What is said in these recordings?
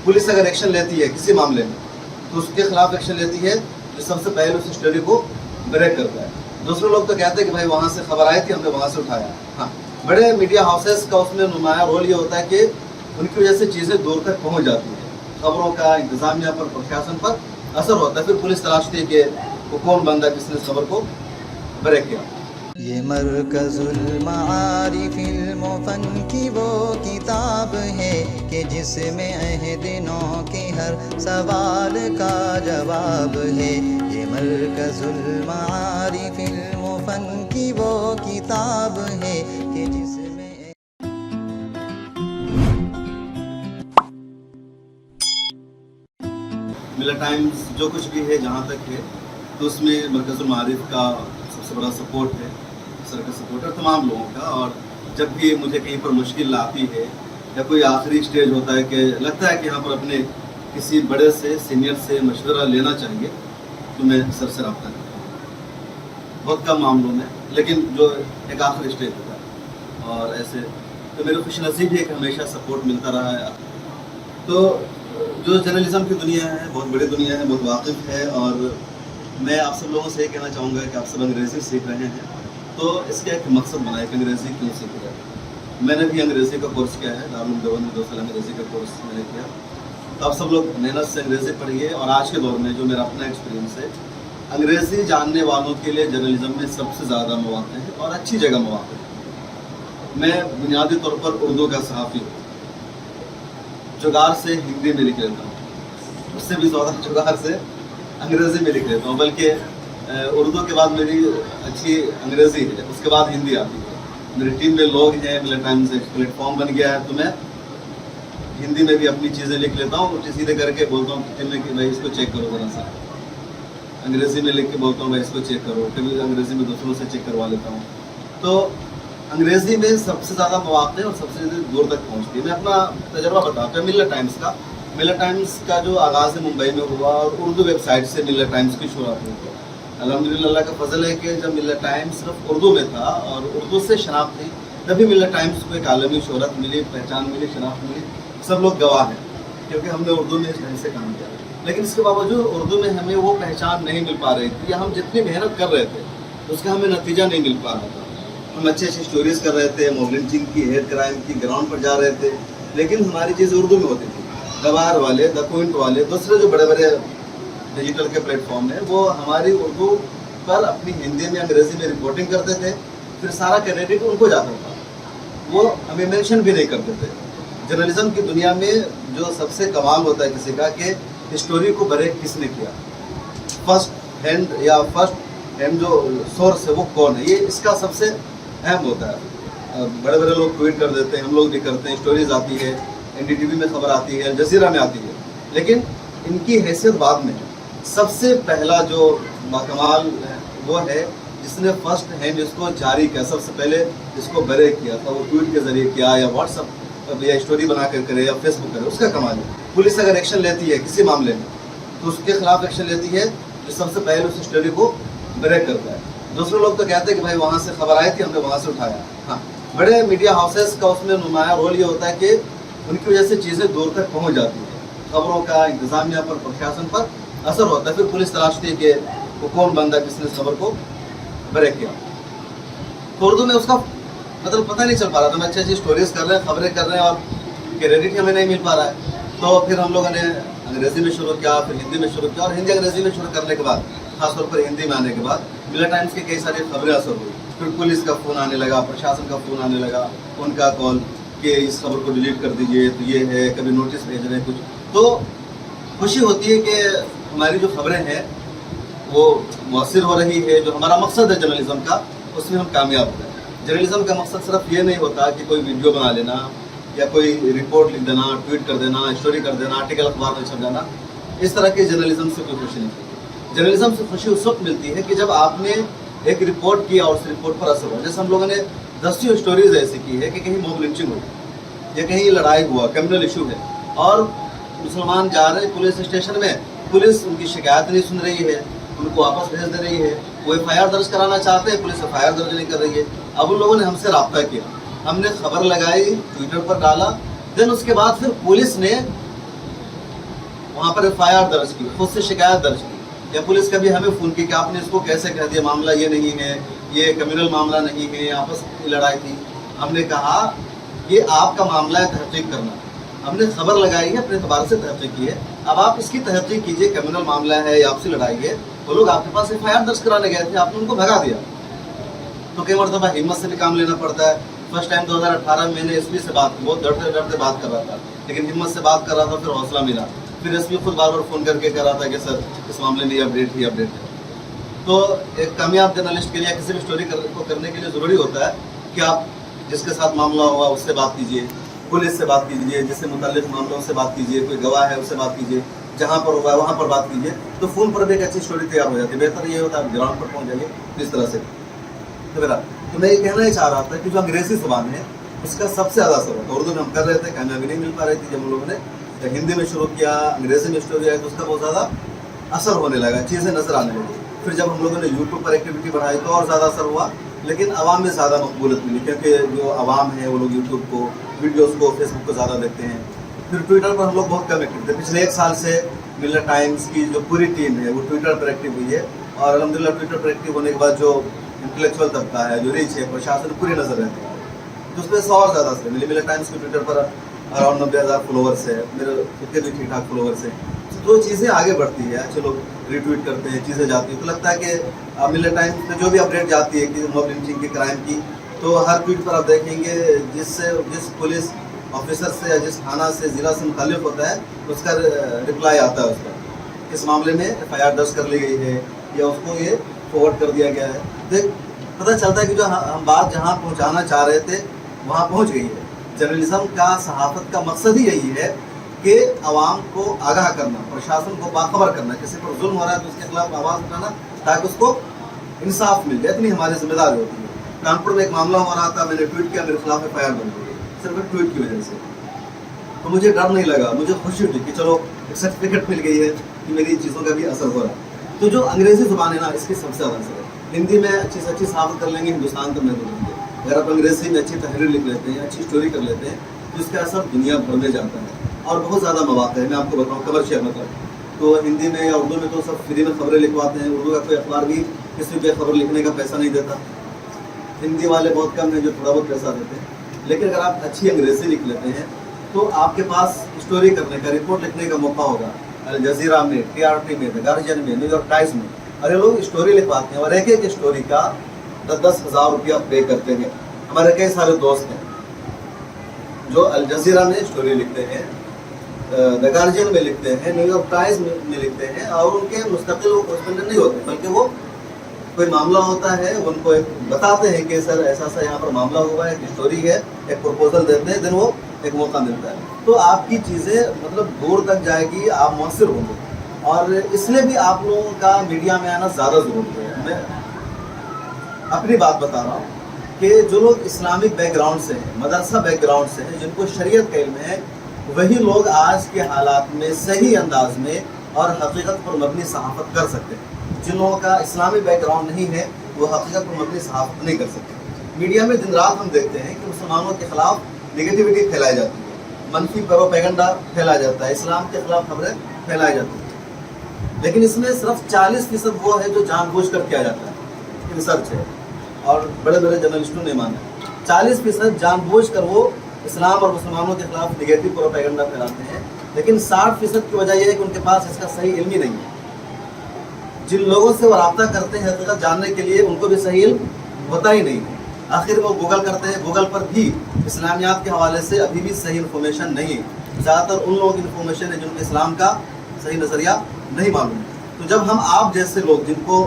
Police अगर action लेती है किसी मामले में तो उसके खिलाफ एक्शन लेती है जो सबसे पहले उस स्टोरी को ब्रेक करता है। दूसरे लोग तो कहते हैं कि भाई वहाँ से खबर आई थी, हमने वहाँ से उठाया। हाँ, बड़े मीडिया हाउसेस का उसमें नुमाया रोल ये होता है कि उनकी वजह से चीज़ें दूर तक पहुँच जाती हैं, खबरों का इंतज़ामिया पर, प्रशासन पर असर होता है। फिर पुलिस तलाशती है कि वो कौन बंदा जिसने इस खबर को ब्रेक किया। ये मरकज़ुल मारिफिल मुफन की वो किताब है कि जिसमें अहदिनों के हर सवाल का जवाब है। ये मरकज़ुल मारिफिल मुफन की वो किताब है कि जिसमें मिल्लत टाइम्स जो कुछ भी है जहाँ तक है तो उसमें मरकज़ुल मारिफ का सबसे बड़ा सपोर्ट है, सर का सपोर्ट है तमाम लोगों का। और जब भी मुझे कहीं पर मुश्किल आती है या कोई आखिरी स्टेज होता है कि लगता है कि यहाँ पर अपने किसी बड़े से सीनियर से मशवरा लेना चाहिए तो मैं सर से रब्ता करता हूँ, बहुत कम मामलों में, लेकिन जो एक आखिरी स्टेज होता है। और ऐसे तो मेरी खुश नसीब है कि हमेशा सपोर्ट मिलता रहा है। तो जो जर्नलिज़म की दुनिया है बहुत बड़ी दुनिया है, बहुत वाकिफ़ है। और मैं आप सब लोगों से ये कहना चाहूँगा कि आप सब अंग्रेज़ी सीख रहे हैं तो इसका एक मकसद बनाए कि अंग्रेज़ी क्यों सीख रहे हैं। मैंने भी अंग्रेज़ी का कोर्स किया है, दारुल देवबंद में 2 साल अंग्रेज़ी का कोर्स मैंने किया। तो आप सब लोग मेहनत से अंग्रेज़ी पढ़िए। और आज के दौर में जो मेरा अपना एक्सपीरियंस है, अंग्रेज़ी जानने वालों के लिए जर्नलिज़म में सबसे ज़्यादा मौक़े हैं और अच्छी जगह मौक़े हैं। मैं बुनियादी तौर पर उर्दू का सहाफ़ी हूँ, जुगाड़ से हिंदी में लिख लेता हूँ, उससे भी ज़्यादा जुगाड़ से अंग्रेज़ी में लिख लेता हूँ। बल्कि उर्दू के बाद मेरी अच्छी अंग्रेज़ी है, उसके बाद हिंदी आती है। मेरी टीम में लोग हैं, मिल्लत टाइम्स एक प्लेटफॉर्म बन गया है, तो मैं हिंदी में भी अपनी चीज़ें लिख लेता हूँ। उल्टी सीधे करके बोलता हूँ टीम में कि भाई इसको चेक करो ज़रा सा, अंग्रेज़ी में लिख के बोलता हूँ भाई इसको चेक करो, कभी अंग्रेज़ी में दूसरों से चेक करवा लेता हूँ। तो अंग्रेज़ी में सबसे ज़्यादा मौक़े और सबसे दूर तक पहुँचती है। मैं अपना तजर्बा बताता हूँ मिल्लत टाइम्स का। मिल्लत टाइम्स का जो आगाज़ मुंबई में हुआ और उर्दू वेबसाइट से मिल्लत टाइम्स की शुरुआत हुई। अल्हम्दुलिल्लाह अल्लाह का फजल है कि जब मिल्लत टाइम्स सिर्फ उर्दू में था और उर्दू से शनाख्त थी, तभी मिल्लत टाइम्स को एक आलमी शोहरत मिली, पहचान मिली, शनाख्त मिली। सब लोग गवाह हैं क्योंकि हमने उर्दू में इस ढंग से काम किया। लेकिन इसके बावजूद उर्दू में हमें वो पहचान नहीं मिल पा रही थी, या हम जितनी मेहनत कर रहे थे उसका हमें नतीजा नहीं मिल पा रहा था। हम अच्छी अच्छी स्टोरीज़ कर रहे थे, मॉब लिंचिंग की, हेयर क्राइम की, ग्राउंड पर जा रहे थे, लेकिन हमारी चीज़ उर्दू में होती थी। गवार वाले, द पॉइंट वाले, दूसरे जो बड़े बड़े डिजिटल के प्लेटफॉर्म हैं वो हमारी उर्दू पर अपनी हिंदी में, अंग्रेज़ी में रिपोर्टिंग करते थे, फिर सारा क्रेडिट उनको जाता था, वो हमें मेंशन भी नहीं करते थे। जर्नलिज़म की दुनिया में जो सबसे कमाल होता है किसी का कि स्टोरी को ब्रेक किसने किया, फर्स्ट हैंड या फर्स्ट हैंड जो सोर्स है वो कौन है, ये इसका सबसे अहम होता है। बड़े बड़े लोग ट्वीट कर देते हैं, हम लोग भी करते हैं, स्टोरीज आती है, NDTV में खबर आती है, अल जज़ीरा में आती है, लेकिन इनकी हैसियत बाद में है। सबसे पहला जो बाकमाल वो है जिसने फर्स्ट हैंड इसको जारी किया, सबसे पहले इसको ब्रेक किया था, वो ट्वीट के ज़रिए किया या व्हाट्सअप या स्टोरी बना कर करे या फेसबुक करे, उसका कमाल है। पुलिस अगर एक्शन लेती है किसी मामले में तो उसके खिलाफ एक्शन लेती है जो सबसे पहले उस स्टोरी को ब्रेक करता है। दूसरे लोग तो कहते हैं कि भाई वहाँ से खबर आई थी, हमने वहाँ से उठाया। हाँ, बड़े मीडिया हाउसेस का उसमें नुमाया रोल ये होता है कि उनकी वजह से चीज़ें दूर तक पहुँच जाती हैं, खबरों का इंतज़ामिया पर, प्रशासन पर असर होता है। फिर पुलिस तलाशती है कि वो कौन बंदा जिसने इस खबर को ब्रेक किया। तो उर्दू में उसका मतलब पता नहीं चल पा रहा था। हम अच्छी अच्छी स्टोरीज कर रहे हैं, खबरें कर रहे हैं और क्रेडिट हमें नहीं मिल पा रहा है। तो फिर हम लोगों ने अंग्रेज़ी में शुरू किया, फिर हिंदी में शुरू किया, और हिंदी अंग्रेज़ी में शुरू करने के बाद, खासतौर पर हिंदी में आने के बाद, मिल्लत टाइम्स की कई सारी खबरें असर हुई। फिर पुलिस का फ़ोन आने लगा, प्रशासन का फ़ोन आने लगा, उनका कॉल कि इस खबर को डिलीट कर दीजिए, तो ये है, कभी नोटिस भेज रहे हैं कुछ। तो खुशी होती है कि हमारी जो खबरें हैं वो मौसर हो रही है। जो हमारा मकसद है जर्नलिज़म का, उसमें हम कामयाब होते हैं। जर्नलिज़म का मकसद सिर्फ ये नहीं होता कि कोई वीडियो बना लेना या कोई रिपोर्ट लिख देना, ट्वीट कर देना, स्टोरी कर देना, आर्टिकल अखबार में छप जाना। इस तरह के जर्नलिज़म से कोई खुशी नहीं मिलती। जर्नलिज़म से खुशी उस वक्त मिलती है कि जब आपने एक रिपोर्ट की और उस रिपोर्ट पर असर हो। जैसे हम लोगों ने दस्ती स्टोरीज ऐसी की है कि कहीं मॉब लिंचिंग हुई या कहीं लड़ाई हुआ, क्रिमिनल इशू है, और मुसलमान जा रहे हैं पुलिस स्टेशन में, पुलिस उनकी शिकायत नहीं सुन रही है, उनको वापस भेज दे रही है। वो FIR दर्ज कराना चाहते हैं, पुलिस FIR दर्ज नहीं कर रही है। अब उन लोगों ने हमसे रब्ता किया, हमने खबर लगाई, ट्विटर पर डाला, देन उसके बाद फिर पुलिस ने वहाँ पर FIR दर्ज की, खुद से शिकायत दर्ज की, या पुलिस कभी हमें फ़ोन की कि आपने इसको कैसे कह दिया, मामला ये नहीं है, ये क्रिमिनल मामला नहीं है, आपस में लड़ाई थी। हमने कहा ये आपका मामला है तहक़ीक़ करना, हमने खबर लगाई है, अपने एतबार से तहक़ीक़ की है, अब आप इसकी तहक़ीक़ कीजिए, क्रिमिनल मामला है या आपसी लड़ाई है। वो लोग आपके पास FIR दर्ज कराने गए थे, आपने उनको भगा दिया। तो कई मरतबा हिम्मत से भी काम लेना पड़ता है। फर्स्ट टाइम 2018 में मैंने SP से बात की, बहुत डरते डरते बात कर रहा था, लेकिन हिम्मत से बात कर रहा था, फिर हौसला मिला। फिर SP खुद बार बार फ़ोन करके कह रहा था कि सर इस मामले में ये अपडेट है। तो एक कामयाब जर्नलिस्ट के लिए किसी भी स्टोरी को करने के लिए ज़रूरी होता है कि आप जिसके साथ मामला हुआ उससे बात कीजिए, पुलिस से बात कीजिए, जिससे मुताल्लिक़ मामलों से बात कीजिए, कोई गवाह है उससे बात कीजिए, जहाँ पर हुआ है वहाँ पर बात कीजिए, तो फ़ोन पर भी एक अच्छी स्टोरी तैयार हो जाती है। बेहतर ये होता है आप ग्राउंड पर पहुँच जाइए इस तरह से। तो मैं ये कहना ही चाह रहा था कि जो अंग्रेज़ी ज़बान है उसका सबसे ज़्यादा असर होता है। उर्दू में हम कर रहे थे, कामयाबी नहीं मिल पा रही थी। जब हम लोगों ने हिंदी में शुरू किया, अंग्रेज़ी में स्टोरी आई, तो उसका बहुत ज़्यादा असर होने लगा, चीज़ें नज़र आने लगी। फिर जब हम लोगों ने यूट्यूब पर एक्टिविटी बढ़ाई तो और ज़्यादा असर हुआ, लेकिन आवाम में ज़्यादा मकबूलियत मिली, क्योंकि जो आवाम है वो लोग यूट्यूब को, वीडियोज़ को, फेसबुक को ज़्यादा देखते हैं। फिर ट्विटर पर हम लोग बहुत कम एक्टिव थे। पिछले 1 साल से मिलत टाइम्स की जो पूरी टीम है वो ट्विटर पर एक्टिव हुई है, और अल्हम्दुलिल्लाह ट्विटर पर एक्टिव होने के बाद जो इंटेलेक्चुअल तबका है, जो रीच है, प्रशासन पूरी नज़र रहती है, तो उसमें 100 और ज़्यादा से मिली। मिलत टाइम्स के ट्विटर पर अराउंड 90,000 फॉलोवर्स है, मेरे खुद के भी ठीक ठाक फॉलोवर्स हैं। तो चीज़ें आगे बढ़ती है, अच्छे लोग रीट्वीट करते हैं, चीज़ें जाती हैं, तो लगता है कि मिलत टाइम्स में जो भी अपडेट जाती है कि मॉब लिंचिंग की, क्राइम की, तो हर ट्वीट पर आप देखेंगे जिस पुलिस ऑफिसर से या जिस थाना से, ज़िला से मुताल्लिक़ होता है, उसका रिप्लाई आता है उस पर, इस मामले में FIR दर्ज कर ली गई है या उसको ये फॉरवर्ड कर दिया गया है। तो पता चलता है कि जो हम बात जहाँ पहुँचाना चाह रहे थे वहाँ पहुँच गई है। जर्नलिज्म का, सहाफ़त का मकसद ही यही है कि आवाम को आगाह करना, प्रशासन को बाखबर करना, किसी पर जुल्म हो रहा है तो उसके खिलाफ आवाज़ उठाना ताकि उसको इंसाफ मिल जाए। इतनी हमारी जिम्मेदारी होती है। कानपुर में एक मामला हो रहा था, मैंने ट्वीट किया, मेरे खिलाफ FIR बन गई, सिर्फ एक ट्वीट की वजह से। तो मुझे डर नहीं लगा, मुझे खुशी हुई कि चलो एक सर्टिफिकेट मिल गई है कि मेरी चीज़ों का भी असर हो रहा है। तो जो अंग्रेज़ी ज़ुबान है ना, इसकी सबसे ज़्यादा असर है। हिंदी में अच्छी से अच्छी सहाफ़त कर लेंगे, हिंदुस्तान तक नहीं बोलेंगे। अगर आप अंग्रेज़ी में अच्छी तहरीर लिख लेते हैं, अच्छी स्टोरी कर लेते हैं, तो इसका असर दुनिया भर में जाता है, और बहुत ज़्यादा मौक़े हैं। मैं आपको बताऊँ, कमर्शियल मतलब, तो हिंदी में या उर्दू में तो सब फ्री में खबरें लिखवाते हैं। उर्दू का कोई अखबार भी किसी पे खबर लिखने का पैसा नहीं देता। हिंदी वाले बहुत कम हैं जो थोड़ा बहुत पैसा देते हैं। लेकिन अगर आप अच्छी अंग्रेज़ी लिख लेते हैं तो आपके पास स्टोरी करने का, रिपोर्ट लिखने का मौका होगा। अल जज़ीरा में, TRT में, द गार्जियन में, न्यूयॉर्क टाइम्स में, अरे लोग स्टोरी लिखवाते हैं और एक एक स्टोरी का 10-10 हज़ार रुपया पे करते हैं। हमारे कई सारे दोस्त हैं जो अल जज़ीरा में स्टोरी लिखते हैं, द गार्जियन में लिखते हैं, न्यूयॉर्क टाइम्स में लिखते हैं, और उनके मुस्तकिल वो कॉरेस्पॉन्डेंट नहीं होते, बल्कि वो कोई मामला होता है उनको एक बताते हैं कि सर ऐसा सा यहाँ पर मामला हुआ है, एक स्टोरी है, एक प्रपोजल देते हैं, देन वो एक मौका मिलता है। तो आपकी चीज़ें मतलब दूर तक जाएगी, आप मौसर होंगे, और इसलिए भी आप लोगों का मीडिया में आना ज़्यादा ज़रूरी है। मैं अपनी बात बता रहा हूँ कि जो लोग इस्लामिक बैकग्राउंड से हैं, मदरसा बैकग्राउंड से हैं, जिनको शरीयत का इल्म है, वही लोग आज के हालात में सही अंदाज में और हकीकत पर मबनी सहाफ़त कर सकते हैं। जिन लोगों का इस्लामी बैकग्राउंड नहीं है वो हकीकत पर मबनी सहाफ़त नहीं कर सकते। मीडिया में दिन रात हम देखते हैं कि मुसलमानों के खिलाफ नेगेटिविटी फैलाई जाती है, मनफी प्रोपेगेंडा फैलाया जाता है, इस्लाम के खिलाफ खबरें फैलाई जाती हैं। लेकिन इसमें सिर्फ 40% वो है जो जानबूझकर किया जाता है। रिसर्च है और बड़े बड़े जर्नलिस्टों ने माना 40% जानबूझकर वो इस्लाम और मुसलमानों के खिलाफ नेगेटिव प्रोपेगेंडा फैलाते हैं। लेकिन 60% की वजह यह है कि उनके पास इसका सही इल्म ही नहीं है। जिन लोगों से वो रब्ता करते हैं हकीकत जानने के लिए, उनको भी सही इल्म होता ही नहीं है। आखिर वो गूगल करते हैं, गूगल पर भी इस्लामियात के हवाले से अभी भी सही इन्फॉर्मेशन नहीं है। ज़्यादातर उन लोगों की इन्फॉर्मेशन है जिनको इस्लाम का सही नज़रिया नहीं मालूम है। तो जब हम आप जैसे लोग जिनको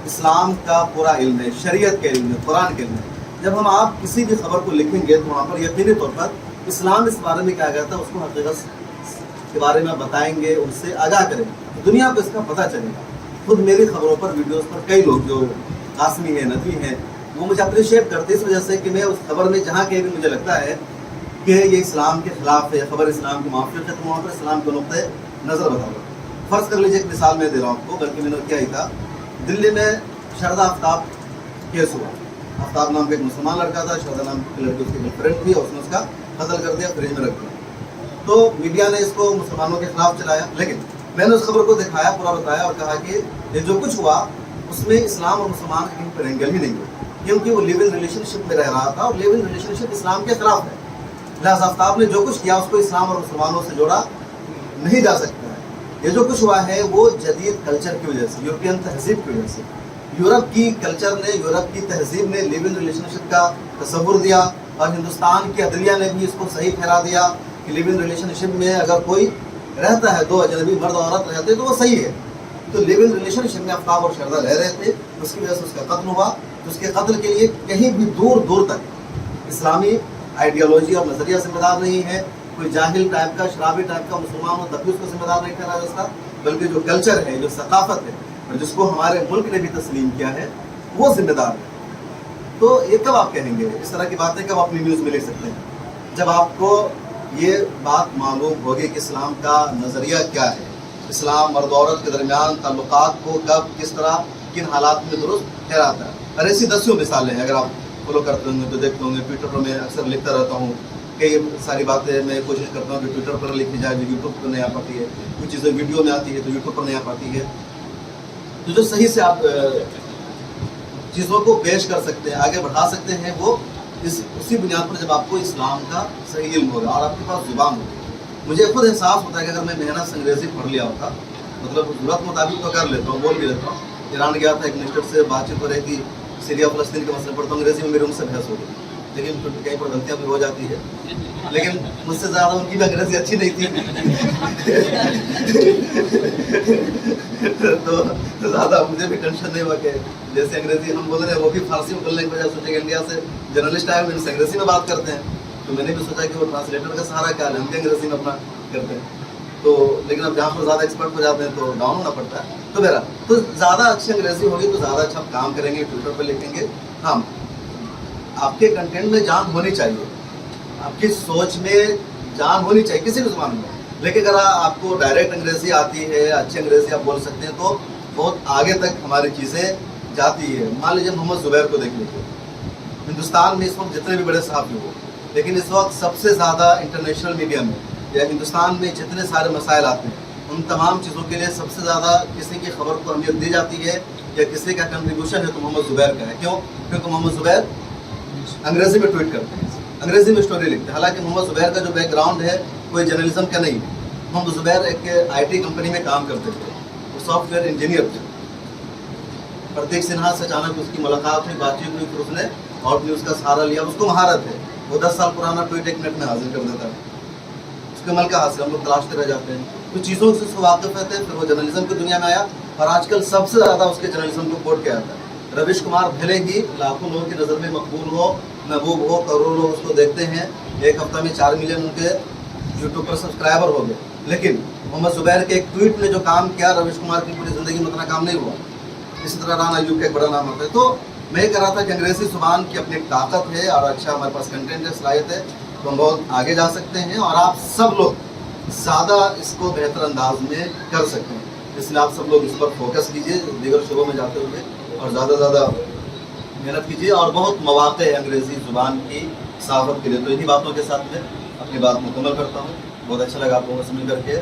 इस्लाम का पूरा इल्म है, शरीयत के इल्म है, कुरान के इल्म है, जब हम आप किसी भी खबर को लिखेंगे तो वहाँ पर यकीनी तौर पर इस्लाम इस बारे में क्या कहता है उसको हकीकत के बारे में बताएंगे, उनसे आगाह करेंगे, तो दुनिया को इसका पता चलेगा। खुद मेरी खबरों पर, वीडियोस पर कई लोग जो कासमी हैं, नदवी हैं, वो मुझे अप्रिशिएट करते इस वजह से कि मैं उस खबर में जहाँ कहीं भी मुझे लगता है कि ये इस्लाम के खिलाफ है, खबर इस्लाम की माफ़ियत है, तो वहाँ पर इस्लाम के नुक्ते नज़र बताऊँगा। फ़र्ज़ कर लीजिए एक मिसाल मैं दे रहा हूँ आपको, बल्कि मैंने क्या ही था, दिल्ली में शारदा आफ्ताब केस हुआ। आफ्ताब नाम का एक मुसलमान लड़का था, शारदा नाम की लड़की उसकी गर्लफ्रेंड थी, और उसने उसका कत्ल कर दिया, फ्रिज में रख दिया। तो मीडिया ने इसको मुसलमानों के खिलाफ चलाया, लेकिन میں نے اس خبر کو دکھایا, پورا بتایا اور کہا کہ یہ جو کچھ ہوا اس میں اسلام اور مسلمان کا کہیں پر اینگل ہی نہیں ہے, کیونکہ وہ لیو ان ریلیشن شپ میں رہ رہا تھا اور لیو ان ریلیشن شپ اسلام کے خلاف ہے. لہٰذا آفتاب نے جو کچھ کیا اس کو اسلام اور مسلمانوں سے جوڑا نہیں جا سکتا ہے. یہ جو کچھ ہوا ہے وہ جدید کلچر کی وجہ سے, یورپین تہذیب کی وجہ سے. یورپ کی کلچر نے, یورپ کی تہذیب نے لیو ان ریلیشن شپ کا تصور دیا اور ہندوستان کی عدلیہ نے بھی اس کو صحیح ٹھہرا دیا کہ لیو ان ریلیشن شپ میں اگر کوئی رہتا ہے, دو اجنبی مرد عورت رہتے تو وہ صحیح ہے. تو لیو ان ریلیشن شپ میں آفتاب اور شردا رہ رہے تھے, اس کی وجہ سے اس کا قتل ہوا. اس کے قتل کے لیے کہیں بھی دور دور تک اسلامی آئیڈیالوجی اور نظریہ ذمہ دار نہیں ہے. کوئی جاہل ٹائپ کا, شرابی ٹائپ کا مسلمان ہو تب بھی اس کو ذمہ دار نہیں ٹھہرا جا سکتا, بلکہ جو کلچر ہے, جو ثقافت ہے اور جس کو ہمارے ملک نے بھی تسلیم کیا ہے وہ ذمہ دار ہے. تو یہ کب آپ کہیں گے, اس طرح کی باتیں کب اپنی نیوز میں لکھ سکتے ہیں؟ جب آپ کو یہ بات معلوم ہوگی کہ اسلام کا نظریہ کیا ہے, اسلام مرد عورت کے درمیان تعلقات کو کب, کس طرح, کن حالات میں درست ٹھہراتا ہے. اور ایسی دسیوں مثالیں ہیں, اگر آپ فالو کرتے ہوں گے تو دیکھتے ہوں گے. ٹویٹر پر میں اکثر لکھتا رہتا ہوں, کئی ساری باتیں میں کوشش کرتا ہوں کہ ٹویٹر پر لکھی جائے جو یوٹیوب پر نہیں آ پاتی ہے, کچھ چیزیں ویڈیو میں آتی ہے تو یوٹیوب پر نہیں آ پاتی ہے. تو جو صحیح سے آپ چیزوں کو پیش کر سکتے ہیں, آگے بڑھا سکتے ہیں, وہ اسی بنیاد پر جب آپ کو اسلام کا صحیح علم ہوگا اور آپ کے پاس زبان ہوگی. مجھے خود احساس ہوتا ہے کہ اگر میں محنت سے انگریزی پڑھ لیا ہوتا, مطلب ضرورت مطابق تو کر لیتا ہوں, بول بھی لیتا ہوں. ایران گیا تھا, ایک منسٹر سے بات چیت ہو رہی تھی, سیریا فلسطین کے مسئلے پر, تو انگریزی میں میری ان سے بحث ہو گئی. لیکن کہیں پر غلطیاں بھی ہو جاتی ہے, لیکن مجھ سے زیادہ ان کی بھی انگریزی اچھی نہیں تھی. تو زیادہ مجھے بھی ٹینشن نہیں ہوا کہ جیسے انگریزی ہم بول رہے ہیں وہ بھی فارسی میں بولنے کی وجہ سوچے کہ انڈیا سے جرنلسٹ آئے ہوئے انگریزی میں بات کرتے ہیں, تو میں نے بھی سوچا کہ وہ ٹرانسلیٹر کا سہارا کیا ہے, ہم بھی انگریزی میں اپنا کرتے ہیں. تو لیکن اب جہاں پر زیادہ ایکسپرٹ ہو جاتے ہیں تو ڈاؤن ہونا پڑتا ہے. تو میرا تو زیادہ اچھی انگریزی ہوگی تو زیادہ اچھا کام کریں گے, ٹویٹر پہ لکھیں گے. ہاں, آپ کے کنٹینٹ میں جان ہونی چاہیے, آپ کی سوچ میں جان ہونی چاہیے کسی بھی زبان میں. لیکن اگر آپ کو ڈائریکٹ انگریزی آتی ہے, اچھی انگریزی آپ بول سکتے ہیں, تو بہت آگے تک ہماری چیزیں جاتی ہے. مان لیجیے محمد زبیر کو دیکھ لیجیے, ہندوستان میں اس وقت جتنے بھی بڑے صحافی ہو, لیکن اس وقت سب سے زیادہ انٹرنیشنل میڈیا میں یا ہندوستان میں جتنے سارے مسائل آتے ہیں ان تمام چیزوں کے لیے سب سے زیادہ کسی کی خبر کو اہمیت دی جاتی ہے یا کسی کا کنٹریبیوشن ہے تو محمد زبیر کا ہے. کیوں؟ کیونکہ محمد زبیر انگریزی میں ٹویٹ کرتے ہیں, انگریزی میں اسٹوری لکھتے ہیں. حالانکہ محمد زبیر کا جو بیک گراؤنڈ ہے کوئی جرنلزم کا نہیں ہے. محمد زبیر ایک IT کمپنی میں کام کرتے تھے, وہ سافٹ ویئر انجینئر تھے. پرتیک سنہا سے اچانک اس کی ملاقات ہوئی, بات چیت ہوئی, پھر اس نے آؤٹ نیوز کا سہارا لیا. اس کو مہارت ہے, وہ 10 سال پرانا ٹویٹ 1 منٹ میں حاضر کر دیتا ہے. اس کے عمل کا حاصل ہم لوگ تلاشتے رہ جاتے ہیں. کچھ چیزوں سے اس کو واقف رہتے ہیں. پھر وہ جرنلزم کی دنیا میں آیا اور آج کل سب سے زیادہ اس کے جرنلزم کو کوٹ کیا جاتا ہے. رویش کمار بھلے ہی لاکھوں لوگوں کی نظر میں مقبول ہو, محبوب ہو, کروڑوں لوگ اس کو دیکھتے ہیں, ایک ہفتہ میں 4 ملین ان کے یوٹیوب پر سبسکرائبر ہو گئے, لیکن محمد زبیر کے ایک ٹویٹ نے جو کام کیا رویش کمار کی پوری زندگی میں اتنا کام نہیں ہوا. اسی طرح رانا ایوب کا ایک بڑا نام ہوتا ہے. تو میں یہ کہہ رہا تھا کہ انگریزی زبان کی اپنی طاقت ہے اور اچھا ہمارے پاس کنٹینٹ ہے, صلاحیت ہے, تو ہم بہت آگے جا سکتے ہیں اور آپ سب لوگ زیادہ اس کو بہتر انداز میں کر سکتے ہیں. اس لیے آپ سب لوگ اس پر فوکس کیجیے دیگر شعبوں میں جاتے ہوئے, اور زیادہ سے زیادہ محنت کیجیے. اور بہت مواقع ہے انگریزی زبان کی ثقافت کے لیے. تو انہی باتوں کے ساتھ میں اپنی بات مکمل کرتا ہوں. بہت اچھا لگا آپ لوگوں سے مل کر کے.